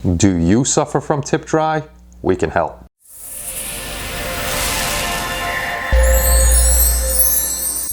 Do you suffer from tip dry? We can help.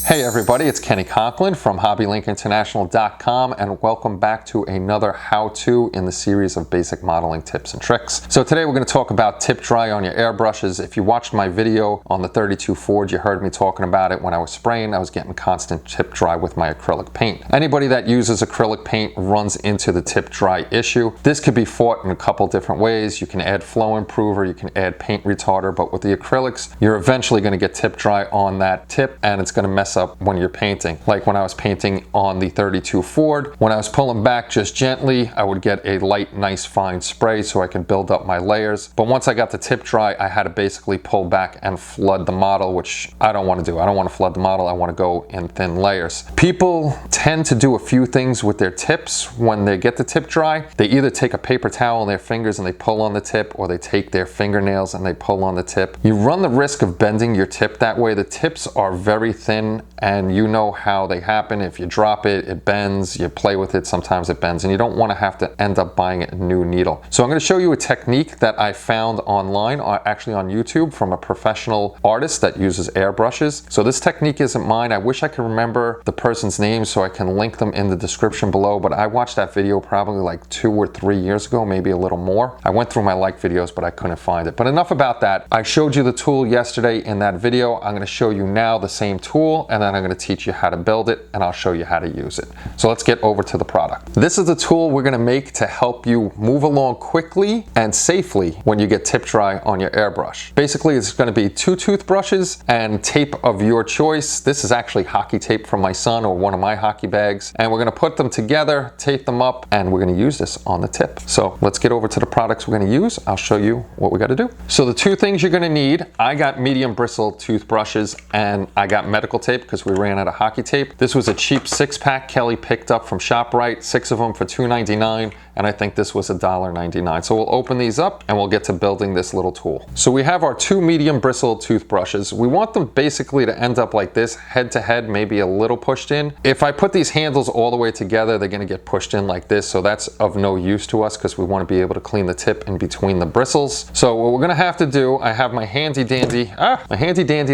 Hey everybody, it's Kenny Conklin from HobbyLinkInternational.com and welcome back to another how-to in the series of basic modeling tips and tricks. So today we're going to talk about tip dry on your airbrushes. If you watched my video on the 32 Ford, you heard me talking about it when I was spraying. I was getting constant tip dry with my acrylic paint. Anybody that uses acrylic paint runs into the tip dry issue. This could be fought in a couple different ways. You can add flow improver, you can add paint retarder, but with the acrylics, you're eventually going to get tip dry on that tip and it's going to mess up when you're painting. Like when I was painting on the 32 Ford, when I was pulling back just gently, I would get a light, nice, fine spray so I can build up my layers. But once I got the tip dry, I had to basically pull back and flood the model, which I don't want to do. I don't want to flood the model. I want to go in thin layers. People tend to do a few things with their tips when they get the tip dry. They either take a paper towel in their fingers and they pull on the tip, or they take their fingernails and they pull on the tip. You run the risk of bending your tip that way. The tips are very thin and you know how they happen. If you drop it, it bends. You play with it, sometimes it bends, and you don't want to have to end up buying a new needle. So I'm going to show you a technique that I found online, or actually on YouTube, from a professional artist that uses airbrushes. So this technique isn't mine. I wish I could remember the person's name so I can link them in the description below, but I watched that video probably like 2 or 3 years ago, maybe a little more. I went through my like videos, but I couldn't find it. But enough about that. I showed you the tool yesterday in that video. I'm going to show you now the same tool, and then I'm going to teach you how to build it, and I'll show you how to use it. So let's get over to the product. This is the tool we're going to make to help you move along quickly and safely when you get tip dry on your airbrush. Basically, it's going to be 2 toothbrushes and tape of your choice. This is actually hockey tape from my son, or one of my hockey bags, and we're going to put them together, tape them up, and we're going to use this on the tip. So let's get over to the products we're going to use. I'll show you what we got to do. So the 2 things you're going to need, I got medium bristle toothbrushes and I got medical tape because we ran out of hockey tape. This was a cheap 6-pack Kelly picked up from ShopRite, 6 of them for $2.99, and I think this was $1.99. So we'll open these up and we'll get to building this little tool. So we have our 2 medium bristle toothbrushes. We want them basically to end up like this, head to head, maybe a little pushed in. If I put these handles all the way together, they're going to get pushed in like this, so that's of no use to us because we want to be able to clean the tip in between the bristles. So what we're going to have to do, I have my handy dandy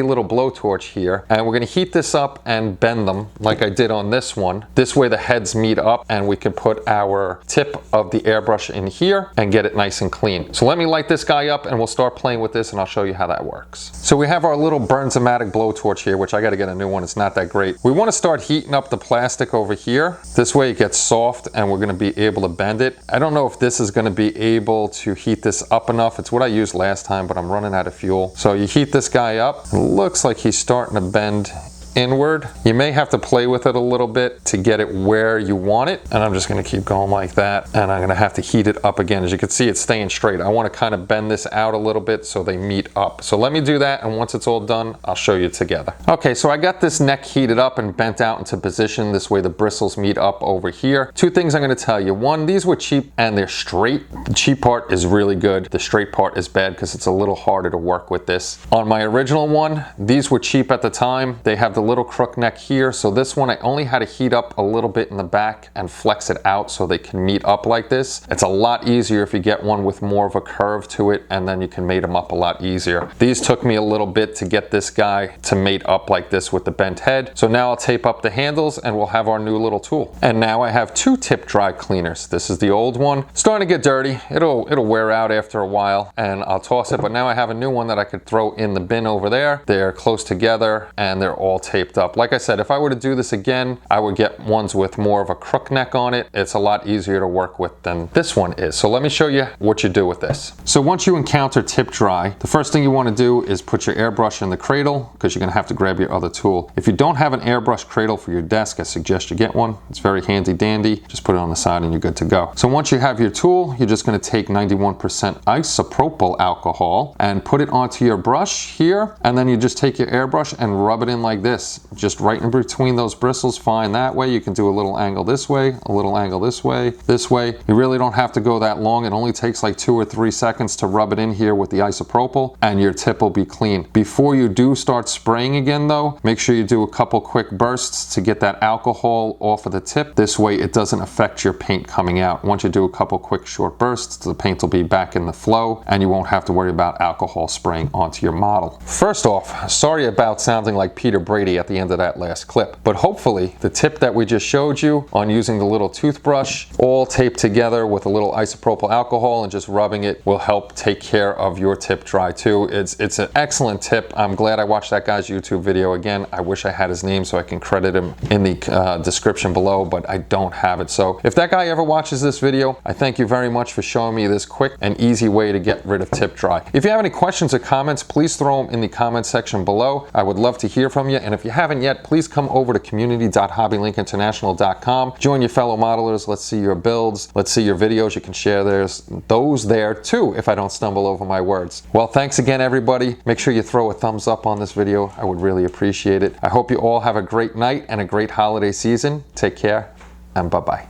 little blowtorch here, and we're going to heat this up and bend them like I did on this one. This way the heads meet up and we can put our tip of the airbrush in here and get it nice and clean. So let me light this guy up and we'll start playing with this and I'll show you how that works. So we have our little Bernzomatic blowtorch here, which I got to get a new one. It's not that great. We want to start heating up the plastic over here. This way it gets soft and we're going to be able to bend it. I don't know if this is going to be able to heat this up enough. It's what I used last time, but I'm running out of fuel. So you heat this guy up. It looks like he's starting to bend inward. You may have to play with it a little bit to get it where you want it, and I'm just going to keep going like that, and I'm going to have to heat it up again. As you can see, it's staying straight. I want to kind of bend this out a little bit so they meet up. So let me do that, and once it's all done, I'll show you together. Okay, so I got this neck heated up and bent out into position. This way the bristles meet up over here. 2 things I'm going to tell you. 1, these were cheap and they're straight. The cheap part is really good. The straight part is bad because it's a little harder to work with this. On my original one, these were cheap at the time. They have the little crook neck here, so this one I only had to heat up a little bit in the back and flex it out so they can meet up like this. It's a lot easier if you get one with more of a curve to it, and then you can mate them up a lot easier. These took me a little bit to get this guy to mate up like this with the bent head. So now I'll tape up the handles and we'll have our new little tool. And now I have 2 tip dry cleaners. This is the old one, starting to get dirty. It'll wear out after a while and I'll toss it, but now I have a new one that I could throw in the bin over there. They're close together and they're all taped up. Like I said, if I were to do this again, I would get ones with more of a crook neck on it. It's a lot easier to work with than this one is. So let me show you what you do with this. So once you encounter tip dry, the first thing you want to do is put your airbrush in the cradle, because you're going to have to grab your other tool. If you don't have an airbrush cradle for your desk, I suggest you get one. It's very handy dandy. Just put it on the side and you're good to go. So once you have your tool, you're just going to take 91% isopropyl alcohol and put it onto your brush here, and then you just take your airbrush and rub it in like this. this, just right in between those bristles, fine that way. You can do a little angle this way, a little angle this way, this way. You really don't have to go that long. It only takes like 2 or 3 seconds to rub it in here with the isopropyl and your tip will be clean. Before you do start spraying again though, make sure you do a couple quick bursts to get that alcohol off of the tip. This way it doesn't affect your paint coming out. Once you do a couple quick short bursts, the paint will be back in the flow and you won't have to worry about alcohol spraying onto your model. First off, sorry about sounding like Peter Brady at the end of that last clip, but hopefully the tip that we just showed you on using the little toothbrush all taped together with a little isopropyl alcohol and just rubbing it will help take care of your tip dry too. It's an excellent tip. I'm glad I watched that guy's YouTube video again. I wish I had his name so I can credit him in the description below, but I don't have it. So if that guy ever watches this video, I thank you very much for showing me this quick and easy way to get rid of tip dry. If you have any questions or comments, please throw them in the comment section below. I would love to hear from you, and if you haven't yet, please come over to community.hobbylinkinternational.com. Join your fellow modelers. Let's see your builds. Let's see your videos. You can share those there too if I don't stumble over my words. Well, thanks again everybody. Make sure you throw a thumbs up on this video. I would really appreciate it. I hope you all have a great night and a great holiday season. Take care and bye-bye.